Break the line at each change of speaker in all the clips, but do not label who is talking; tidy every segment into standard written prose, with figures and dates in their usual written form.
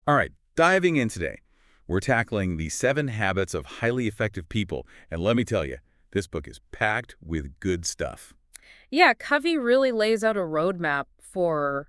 All right, diving in today, we're tackling the 7 habits of highly effective people. And let me tell you, this book is packed with good stuff.
Yeah, Covey really lays out a roadmap for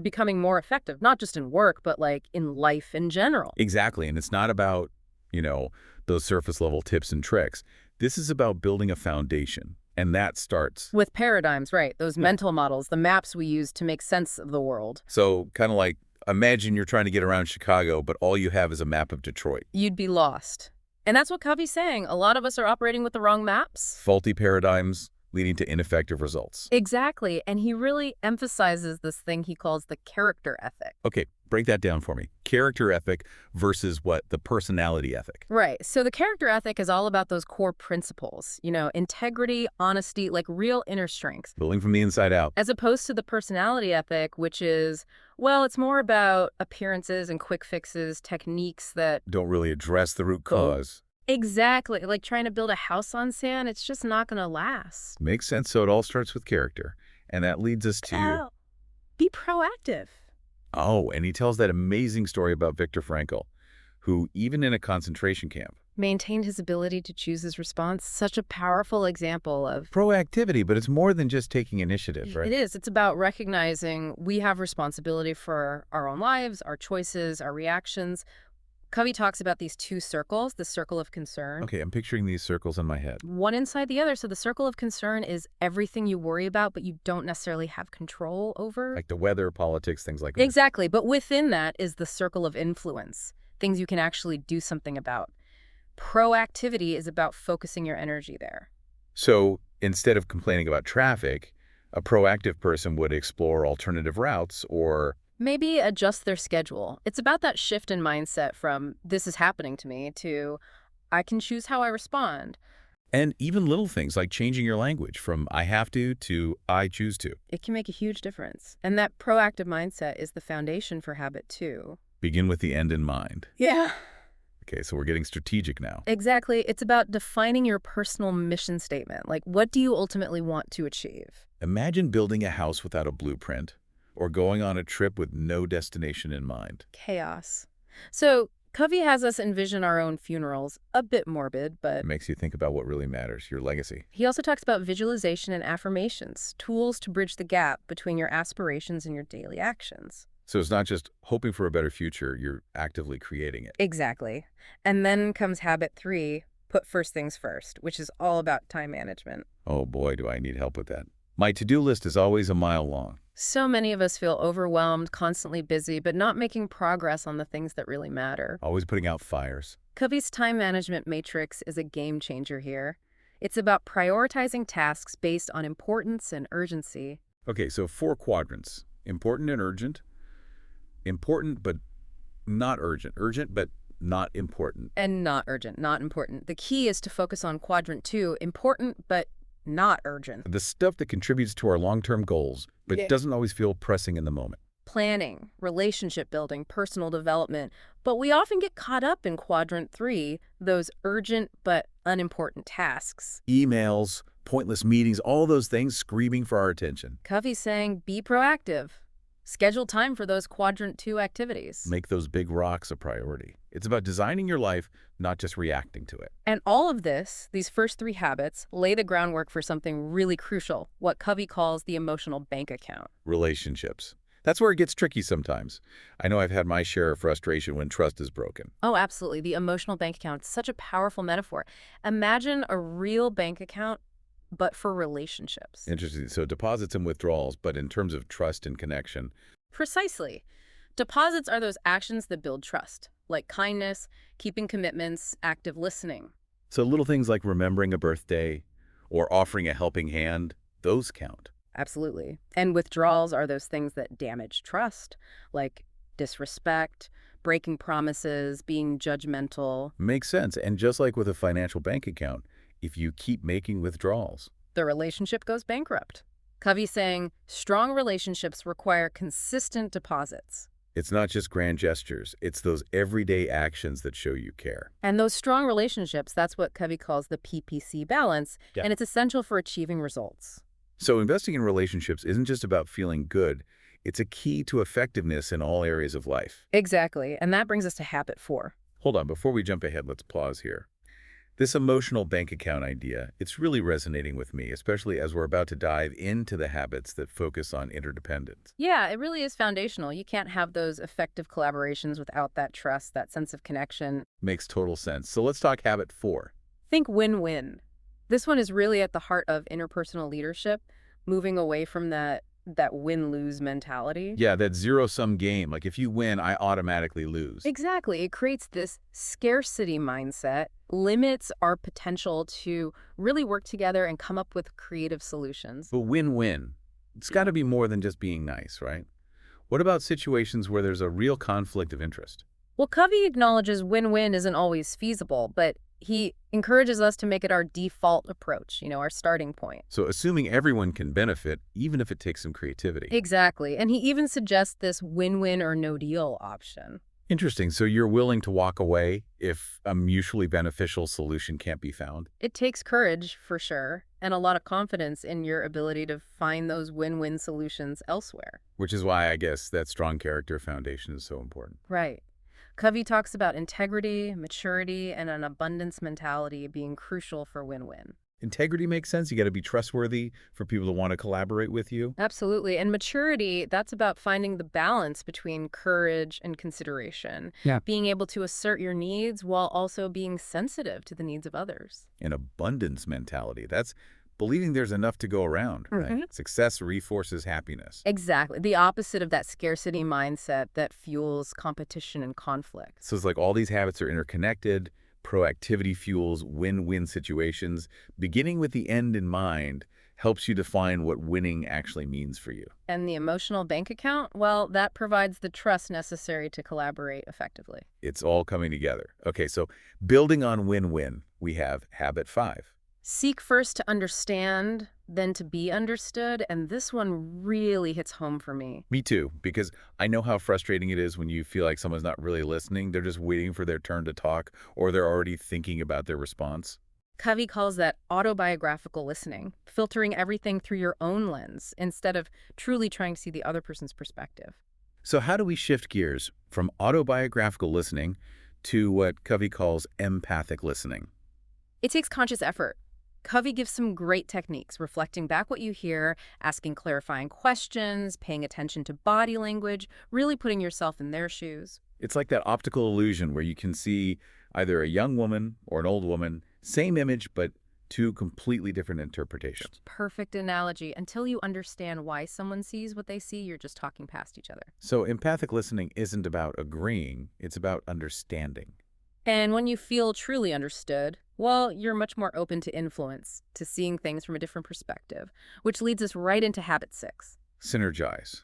becoming more effective, not just in work, but like in life in general.
Exactly, and it's not about, you know, those surface level tips and tricks. This is about building a foundation, and that starts.
With paradigms, right? Those
Yeah.
mental models, the maps we use to make sense of the world.
So kind of like imagine you're trying to get around Chicago, but all you have is a map of Detroit.
You'd be lost. And that's what Covey's saying. A lot of us are operating with the wrong maps.
Faulty paradigms leading to ineffective results.
Exactly. And he really emphasizes this thing he calls the character ethic.
Okay, break that down for me. Character ethic versus what? The personality ethic.
Right. So the character ethic is all about those core principles, integrity, honesty, like real inner strength,
Building from the inside out.
as opposed to the personality ethic, which is, well, it's more about appearances and quick fixes, techniques that
Don't really address the root cause.
exactly, like trying to build a house on sand, it's just not going to last.
Makes sense. So it all starts with character. And that leads us to,
Oh, be proactive.
and he tells that amazing story about Viktor Frankl, who, even in a concentration camp,
Maintained his ability to choose his response. Such a powerful example of
proactivity, but it's more than just taking initiative, right?
It is. It's about recognizing we have responsibility for our own lives, our choices, our reactions. Covey talks about these 2 circles, the circle of concern.
Okay, I'm picturing these circles in my head.
One inside the other. So the circle of concern is everything you worry about, but you don't necessarily have control over.
Like the weather, politics, things like that.
Exactly. But within that is the circle of influence, things you can actually do something about. Proactivity is about focusing your energy there.
So instead of complaining about traffic, a proactive person would explore alternative routes or,
Maybe adjust their schedule. It's about that shift in mindset from this is happening to me to I can choose how I respond.
and even little things like changing your language from I have to I choose to.
It can make a huge difference. And that proactive mindset is the foundation for habit 2.
Begin with the end in mind.
Yeah.
Okay, so we're getting strategic now.
Exactly. It's about defining your personal mission statement. Like, what do you ultimately want to achieve?
Imagine building a house without a blueprint or going on a trip with no destination in mind.
Chaos. So Covey has us envision our own funerals. A bit morbid, but
It makes you think about what really matters, your legacy.
he also talks about visualization and affirmations, tools to bridge the gap between your aspirations and your daily actions.
So it's not just hoping for a better future, you're actively creating it.
Exactly. And then comes habit 3, put first things first, which is all about time management.
Oh boy, do I need help with that. My to-do list is always a mile long.
So many of us feel overwhelmed, constantly busy, but not making progress on the things that really matter.
Always putting out fires.
Covey's time management matrix is a game changer here. It's about prioritizing tasks based on importance and urgency.
Okay, so 4 quadrants. Important and urgent. Important but not urgent. Urgent but not important.
And not urgent, not important. The key is to focus on quadrant 2, important but not urgent.
The stuff that contributes to our long-term goals, but
Yeah.
doesn't always feel pressing in the moment.
Planning, relationship building, personal development. But we often get caught up in quadrant 3, those urgent but unimportant tasks.
Emails, pointless meetings, all those things screaming for our attention.
Covey's saying be proactive. Schedule time for those quadrant 2 activities.
Make those big rocks a priority. It's about designing your life, not just reacting to it.
And all of this, these first 3 habits, lay the groundwork for something really crucial, what Covey calls the emotional bank account.
Relationships. That's where it gets tricky sometimes. I know I've had my share of frustration when trust is broken.
Oh, absolutely. The emotional bank account is such a powerful metaphor. Imagine a real bank account, but for relationships.
Interesting. So deposits and withdrawals, but in terms of trust and connection.
Precisely. Deposits are those actions that build trust, like kindness, keeping commitments, active listening.
So little things like remembering a birthday or offering a helping hand, those count.
Absolutely. And withdrawals are those things that damage trust, like disrespect, breaking promises, being judgmental.
Makes sense. And just like with a financial bank account, if you keep making withdrawals,
The relationship goes bankrupt. Covey's saying strong relationships require consistent deposits.
it's not just grand gestures. It's those everyday actions that show you care.
And those strong relationships, that's what Covey calls the PPC balance,
Yeah.
and it's essential for achieving results.
So investing in relationships isn't just about feeling good. It's a key to effectiveness in all areas of life.
Exactly. And that brings us to habit 4.
Hold on, before we jump ahead, let's pause here. This emotional bank account idea, it's really resonating with me, especially as we're about to dive into the habits that focus on interdependence.
Yeah, it really is foundational. You can't have those effective collaborations without that trust, that sense of connection.
Makes total sense. So let's talk habit 4.
Think win-win. This one is really at the heart of interpersonal leadership, moving away from that win-lose mentality.
Yeah, that zero-sum game. Like if you win, I automatically lose.
Exactly. It creates this scarcity mindset, limits our potential to really work together and come up with creative solutions.
But win-win, it's got to be more than just being nice, right? What about situations where there's a real conflict of interest?
Well, Covey acknowledges win-win isn't always feasible, but he encourages us to make it our default approach, our starting point.
So assuming everyone can benefit, even if it takes some creativity.
Exactly. And he even suggests this win-win or no deal option.
Interesting. So you're willing to walk away if a mutually beneficial solution can't be found?
It takes courage, for sure, and a lot of confidence in your ability to find those win-win solutions elsewhere.
Which is why I guess that strong character foundation is so important.
Right. Covey talks about integrity, maturity, and an abundance mentality being crucial for win-win.
Integrity makes sense. You got to be trustworthy for people to want to collaborate with you.
Absolutely. And maturity, that's about finding the balance between courage and consideration.
Yeah.
Being able to assert your needs while also being sensitive to the needs of others.
An abundance mentality. That's believing there's enough to go around. Right?
Mhm.
Success reinforces happiness.
Exactly. The opposite of that scarcity mindset that fuels competition and conflict.
So it's like all these habits are interconnected. Proactivity fuels win-win situations. Beginning with the end in mind helps you define what winning actually means for you.
And the emotional bank account, well, that provides the trust necessary to collaborate effectively.
It's all coming together. Okay, so building on win-win, we have habit 5.
Seek first to understand, then to be understood, and this one really hits home for me.
Me too, because I know how frustrating it is when you feel like someone's not really listening. They're just waiting for their turn to talk, or they're already thinking about their response.
Covey calls that autobiographical listening, filtering everything through your own lens instead of truly trying to see the other person's perspective.
So how do we shift gears from autobiographical listening to what Covey calls empathic listening?
It takes conscious effort. Covey gives some great techniques, reflecting back what you hear, asking clarifying questions, paying attention to body language, really putting yourself in their shoes.
It's like that optical illusion where you can see either a young woman or an old woman, same image, but two completely different interpretations.
Perfect analogy. Until you understand why someone sees what they see, you're just talking past each other.
So empathic listening isn't about agreeing, it's about understanding.
And when you feel truly understood, well, you're much more open to influence, to seeing things from a different perspective, which leads us right into habit 6.
Synergize.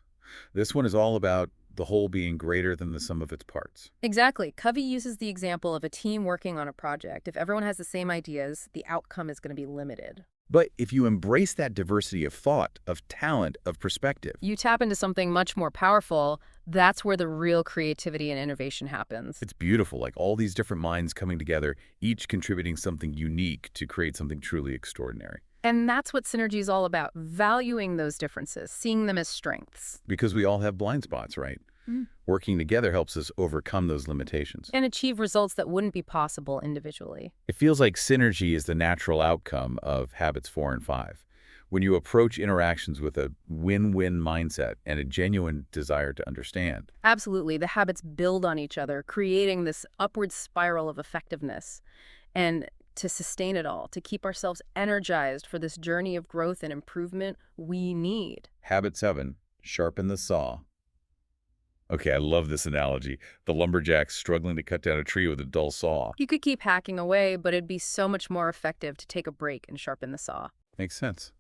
This one is all about the whole being greater than the sum of its parts.
Exactly. Covey uses the example of a team working on a project. If everyone has the same ideas, the outcome is going to be limited.
But if you embrace that diversity of thought, of talent, of perspective,
You tap into something much more powerful, that's where the real creativity and innovation happens.
it's beautiful, like all these different minds coming together, each contributing something unique to create something truly extraordinary.
And that's what synergy is all about, valuing those differences, seeing them as strengths.
Because we all have blind spots, right?
Mm.
Working together helps us overcome those limitations.
And achieve results that wouldn't be possible individually.
It feels like synergy is the natural outcome of habits 4 and 5. When you approach interactions with a win-win mindset and a genuine desire to understand.
Absolutely. The habits build on each other, creating this upward spiral of effectiveness. And to sustain it all, to keep ourselves energized for this journey of growth and improvement, we need.
Habit 7, sharpen the saw. Okay, I love this analogy. The lumberjack struggling to cut down a tree with a dull saw.
You could keep hacking away, but it'd be so much more effective to take a break and sharpen the saw.
Makes sense.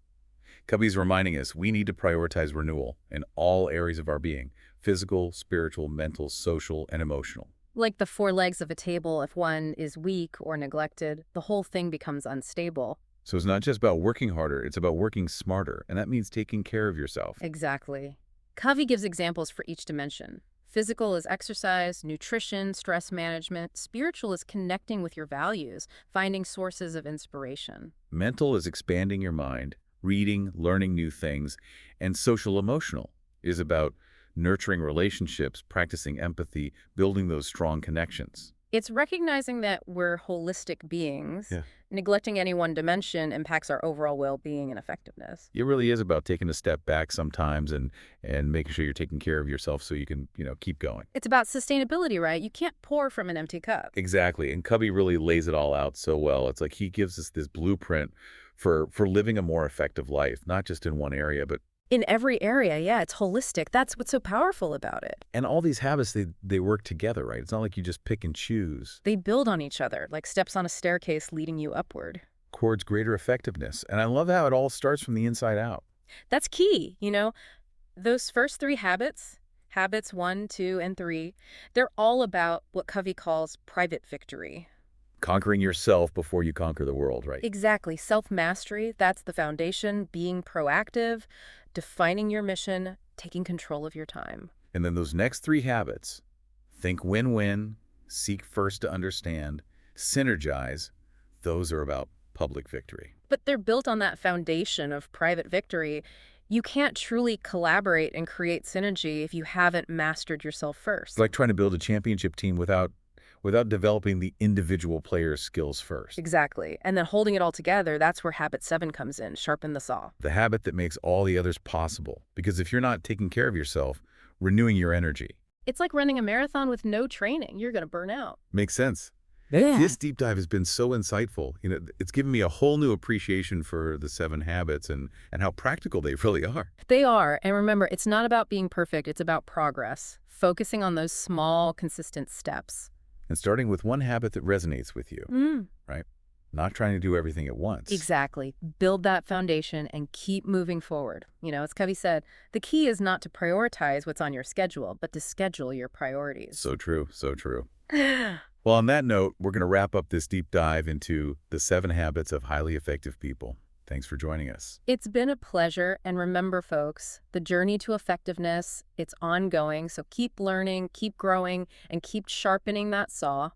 Covey's reminding us we need to prioritize renewal in all areas of our being: physical, spiritual, mental, social, and emotional.
Like the 4 legs of a table, if one is weak or neglected, the whole thing becomes unstable.
So it's not just about working harder, it's about working smarter, and that means taking care of yourself.
Exactly. Covey gives examples for each dimension. Physical is exercise, nutrition, stress management. Spiritual is connecting with your values, finding sources of inspiration.
Mental is expanding your mind, reading, learning new things, and social emotional is about nurturing relationships, practicing empathy, building those strong connections.
It's recognizing that we're holistic beings.
Yeah.
Neglecting any one dimension impacts our overall well-being and effectiveness.
It really is about taking a step back sometimes and making sure you're taking care of yourself so you can, keep going.
It's about sustainability, right? You can't pour from an empty cup.
Exactly. And Covey really lays it all out so well. It's like he gives us this blueprint for living a more effective life, not just in one area, but
In every area, yeah, it's holistic. That's what's so powerful about it.
and all these habits they work together, right? It's not like you just pick and choose
They build on each other, like steps on a staircase leading you upward.
towards greater effectiveness. And I love how it all starts from the inside out.
That's key, Those first three habits, habits 1, 2, and 3, they're all about what Covey calls private victory.
Conquering yourself before you conquer the world, right?
Exactly. Self-mastery, that's the foundation. Being proactive, defining your mission, taking control of your time.
And then those next three habits, think win-win, seek first to understand, synergize, those are about public victory.
But they're built on that foundation of private victory. You can't truly collaborate and create synergy if you haven't mastered yourself first.
It's like trying to build a championship team without developing the individual player's skills first.
Exactly. And then holding it all together, that's where habit 7 comes in, sharpen the saw.
The habit that makes all the others possible. Because if you're not taking care of yourself, renewing your energy.
It's like running a marathon with no training. You're going to burn out.
Makes sense.
Yeah.
This deep dive has been so insightful. It's given me a whole new appreciation for the 7 habits and how practical they really are.
They are. And remember, it's not about being perfect. It's about progress, focusing on those small, consistent steps.
And starting with one habit that resonates with you, right? Not trying to do everything at once.
Exactly. Build that foundation and keep moving forward. As Covey said, the key is not to prioritize what's on your schedule, but to schedule your priorities.
So true, so true. Well, on that note, we're going to wrap up this deep dive into the 7 habits of highly effective people. Thanks for joining us.
It's been a pleasure, and remember, folks, the journey to effectiveness, it's ongoing, so keep learning, keep growing, and keep sharpening that saw.